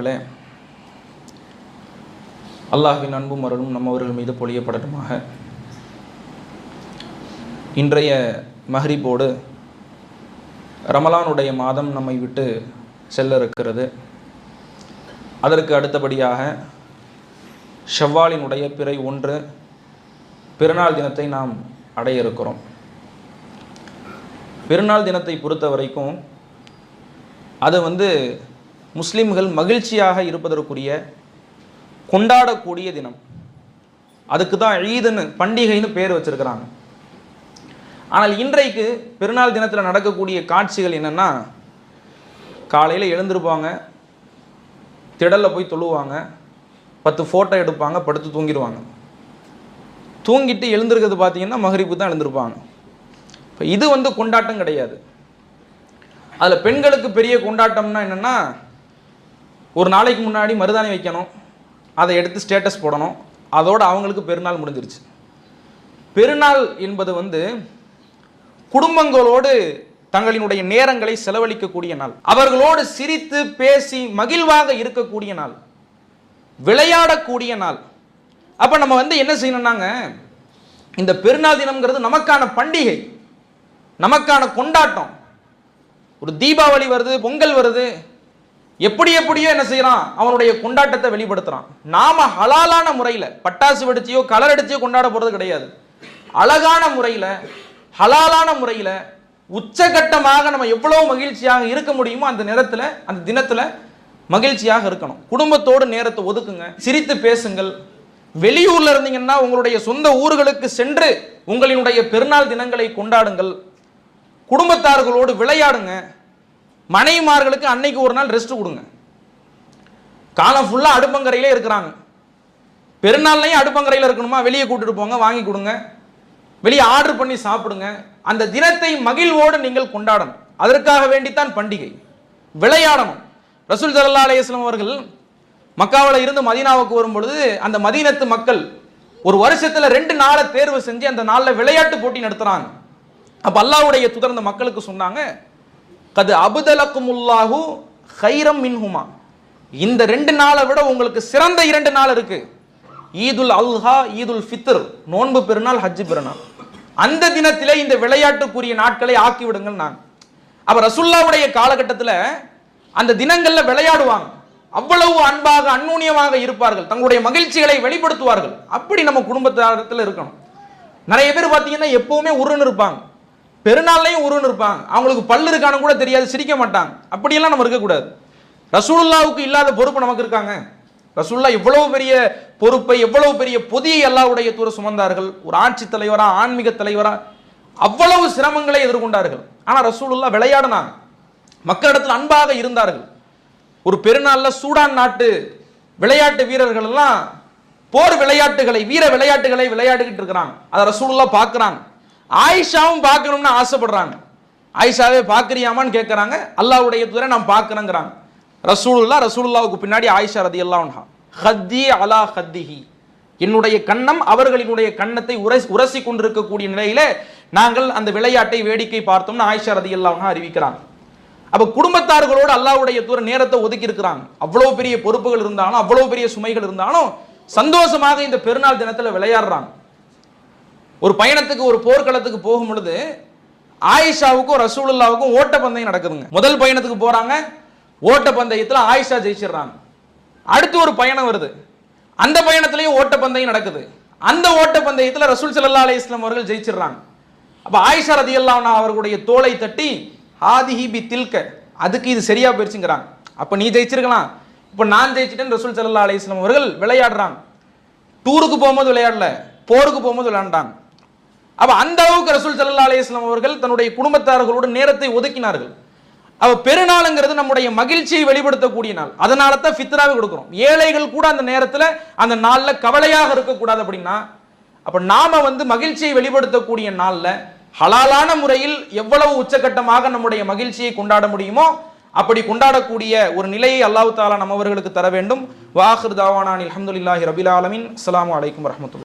நல்லடியார்களே, அல்லாஹ்வின் அன்பும் அருளும் நம்மவர்கள் மீது பொழியப்படட்டுமாக. இன்றைய மஹ்ரிபோடு ரமலானுடைய மாதம் நம்மை விட்டு செல்ல இருக்கிறது. அதற்கு அடுத்தபடியாக ஷவ்வாலினுடைய பிறை 1 பெருநாள் தினத்தை நாம் அடைய இருக்கிறோம். பெருநாள் தினத்தை பொறுத்த வரைக்கும் அது முஸ்லிம்கள் மகிழ்ச்சியாக இருப்பதற்குரிய கொண்டாடக்கூடிய தினம். அதுக்கு தான் ஈதுன்னு பண்டிகைன்னு பேர் வச்சிருக்கிறாங்க. ஆனால் இன்றைக்கு பெருநாள் தினத்தில் நடக்கக்கூடிய காட்சிகள் என்னென்னா, காலையில் எழுந்திருப்பாங்க, திடலில் போய் தொழுவாங்க, 10 ஃபோட்டோ எடுப்பாங்க, படுத்து தூங்கிடுவாங்க. தூங்கிட்டு எழுந்திருக்கிறது பார்த்தீங்கன்னா மஹ்ரிபு தான் எழுந்திருப்பாங்க. இப்போ இது கொண்டாட்டம் கிடையாது. அதில் பெண்களுக்கு பெரிய கொண்டாட்டம்னா என்னென்னா, ஒரு நாளைக்கு முன்னாடி மருதாணி வைக்கணும், அதை எடுத்து ஸ்டேட்டஸ் போடணும், அதோடு அவங்களுக்கு பெருநாள் முடிஞ்சிருச்சு. பெருநாள் என்பது குடும்பங்களோடு தங்களினுடைய நேரங்களை செலவழிக்கக்கூடிய நாள், அவர்களோடு சிரித்து பேசி மகிழ்வாக இருக்கக்கூடிய நாள், விளையாடக்கூடிய நாள். அப்போ நம்ம என்ன செய்யணும்னாங்க, இந்த பெருநாள் தினம்ங்கிறது நமக்கான பண்டிகை, நமக்கான கொண்டாட்டம். ஒரு தீபாவளி வருது, பொங்கல் வருது, எப்படியோ என்ன செய்யறான், அவனுடைய கொண்டாட்டத்தை வெளிப்படுத்துறான். நாம ஹலாலான முறையில் பட்டாசு வெடிச்சியோ கலர் அடிச்சியோ கொண்டாட போறது கிடையாது. அழகான முறையில் ஹலாலான முறையில் உச்சகட்டமாக நம்ம எவ்வளவு மகிழ்ச்சியாக இருக்க முடியுமோ அந்த நேரத்தில் அந்த தினத்தில் மகிழ்ச்சியாக இருக்கணும். குடும்பத்தோடு நேரத்தை ஒதுக்குங்க, சிரித்து பேசுங்கள். வெளியூர்ல இருந்தீங்கன்னா உங்களுடைய சொந்த ஊர்களுக்கு சென்று உங்களினுடைய பெருநாள் தினங்களை கொண்டாடுங்கள். குடும்பத்தார்களோடு விளையாடுங்க. மனைவிமார்களுக்கு அன்னைக்கு ஒரு நாள் ரெஸ்ட் கொடுங்க. காலம் ஃபுல்லா அடுப்பங்கரையிலே இருக்கிறாங்க, பெருநாள்லையும் அடுப்பங்கரையில் இருக்கணுமா, வெளியே கூட்டிட்டு போங்க, வாங்கி கொடுங்க, வெளியே ஆர்டர் பண்ணி சாப்பிடுங்க. அந்த தினத்தை மகிழ்வோடு நீங்கள் கொண்டாடணும். அதற்காக வேண்டித்தான் பண்டிகை. விளையாடணும். ரசூல் ஸல்லல்லாஹு அலைஹி வஸல்லம் அவர்கள் மக்காவில் இருந்து மதீனாவுக்கு வரும்பொழுது அந்த மதீனத்து மக்கள் ஒரு வருஷத்துல 2 நாளை தேர்வு செஞ்சு அந்த நாளில் விளையாட்டு போட்டி நடத்துறாங்க. அப்ப அல்லாஹ்வுடைய தூதர் அந்த மக்களுக்கு சொன்னாங்க, கது அபுதலக்குமுல்லாஹு கைரம் மின்ஹுமா, இந்த 2 நாளை விட உங்களுக்கு சிறந்த 2 நாள் இருக்கு. ஈதுல் அல்ஹா, ஈதுல் ஃபித்ர், நோன்பு பெருநாள், ஹஜ் பெருநாள். அந்த தினத்திலே இந்த விளையாட்டுக்குரிய நாட்களை ஆக்கி விடுங்கள். நான் அப்ப ரசூலுல்லாஹ்வுடைய காலகட்டத்தில் அந்த தினங்கள்ல விளையாடுவாங்க. அவ்வளவு அன்பாக அந்நுண்ணியமாக இருப்பார்கள், தங்களுடைய மகிழ்ச்சிகளை வெளிப்படுத்துவார்கள். அப்படி நம்ம குடும்பத்தில் இருக்கணும். நிறைய பேர் பார்த்தீங்கன்னா எப்பவுமே உருன்னு இருப்பாங்க, பெருநாள்லையும் உருன்னு இருப்பாங்க, அவங்களுக்கு பல்லு இருக்கான்னு கூட தெரியாது, சிரிக்க மாட்டாங்க. அப்படியெல்லாம் நம்ம இருக்கக்கூடாது. ரசூலுல்லாஹ்வுக்கு இல்லாத பொறுப்பு நமக்கு இருக்காங்க. ரசூலுல்லாஹ் எவ்வளவு பெரிய பொறுப்பை, எவ்வளவு பெரிய பொதியை அல்லாஹ்வுடைய தூதர் சுமந்தார்கள். ஒரு ஆட்சி தலைவரா, ஆன்மீக தலைவரா அவ்வளவு சிரமங்களை எதிர்கொண்டார்கள். ஆனால் ரசூலுல்லாஹ் விளையாடினாங்க, மக்களிடத்தில் அன்பாக இருந்தார்கள். ஒரு பெருநாள்ல சூடான் நாட்டு விளையாட்டு வீரர்கள் எல்லாம் போர் விளையாட்டுகளை, வீர விளையாட்டுகளை விளையாடிக்கிட்டு இருக்கிறாங்க. அதை ரசூலுல்லாஹ் பார்க்குறாங்க. ஆயிஷாவும் பார்க்கணும்னு ஆசைப்படுறாங்க. ஆயிஷாவே பார்க்குறியாமான்னு கேட்குறாங்க. அல்லாஹ்வுடைய தூதரை நான் பார்க்குறேங்கிறாங்க. ரசூலுல்லாஹ்வுக்கு பின்னாடி ஆயிஷா ரதியல்லாஹு அன்ஹா, ஹத்தி அலா ஹத்திஹி, என்னுடைய கண்ணம் அவர்களினுடைய கண்ணத்தை உரசி கொண்டிருக்கக்கூடிய நிலையில நாங்கள் அந்த விளையாட்டை வேடிக்கை பார்த்தோம்னு ஆயிஷா ரதியல்லாஹு அன்ஹா அறிவிக்கிறாங்க. அப்ப குடும்பத்தார்களோடு அல்லாஹ்வுடைய தூதர் நேரத்தை ஒதுக்கி இருக்கிறாங்க. அவ்வளவு பெரிய பொறுப்புகள் இருந்தாலும், அவ்வளவு பெரிய சுமைகள் இருந்தாலும் சந்தோஷமாக இந்த பெருநாள் தினத்தில் விளையாடுறாங்க. ஒரு பயணத்துக்கு, ஒரு போர்க்களத்துக்கு போகும் பொழுது ஆயிஷாவுக்கும் ரசூலுல்லாஹ்வுக்கும் ஓட்டப்பந்தயம் நடக்குதுங்க. முதல் பயணத்துக்கு போறாங்க, ஓட்டப்பந்தயத்தில் ஆயிஷா ஜெயிச்சிடுறாங்க. அடுத்து ஒரு பயணம் வருது, அந்த பயணத்திலையும் ஓட்டப்பந்தயம் நடக்குது. அந்த ஓட்டப்பந்தயத்தில் ரசூல் ஸல்லல்லாஹு அலைஹி வஸல்லம் அவர்கள் ஜெயிச்சிடுறாங்க. அப்ப ஆயிஷா ரதியல்லாஹு அன்ஹா அவர்களுடைய தோளை தட்டி, ஆதிஹி பி தில்க, அதுக்கு இது சரியா போயிடுச்சுங்கிறாங்க. அப்ப நீ ஜெயிச்சிருக்கலாம், இப்ப நான் ஜெயிச்சிட்டேன். ரசூல் ஸல்லல்லாஹு அலைஹி வஸல்லம் அவர்கள் விளையாடுறாங்க. டூருக்கு போகும்போது விளையாடல, போருக்கு போகும்போது விளையாண்டாங்க. அப்ப அந்த அளவுக்கு ரசூல் ஸல்லல்லாஹு அலைஹி வஸல்லம் அவர்கள் தன்னுடைய குடும்பத்தார்களோடு நேரத்தை ஒதுக்கினார்கள். அவ பெருநாளுங்கிறது நம்முடைய மகிழ்ச்சியை வெளிப்படுத்தக்கூடிய நாள். அதனால தான் ஃபித்ராவை கொடுக்கிறோம். ஏழைகள் கூட அந்த நேரத்தில், அந்த நாளில் கவலையாக இருக்கக்கூடாது. அப்படின்னா அப்ப நாம மகிழ்ச்சியை வெளிப்படுத்தக்கூடிய நாளில் ஹலாலான முறையில் எவ்வளவு உச்சகட்டமாக நம்முடைய மகிழ்ச்சியை கொண்டாட முடியுமோ அப்படி கொண்டாடக்கூடிய ஒரு நிலையை அல்லாஹ் தஆலா நம்மவர்களுக்கு தர வேண்டும். வாஹிர் தாவானா அல்ஹம்துலில்லாஹி ரபில் ஆலமீன். அஸ்ஸலாமு அலைக்கும் வரஹ்மத்துல்லாஹி.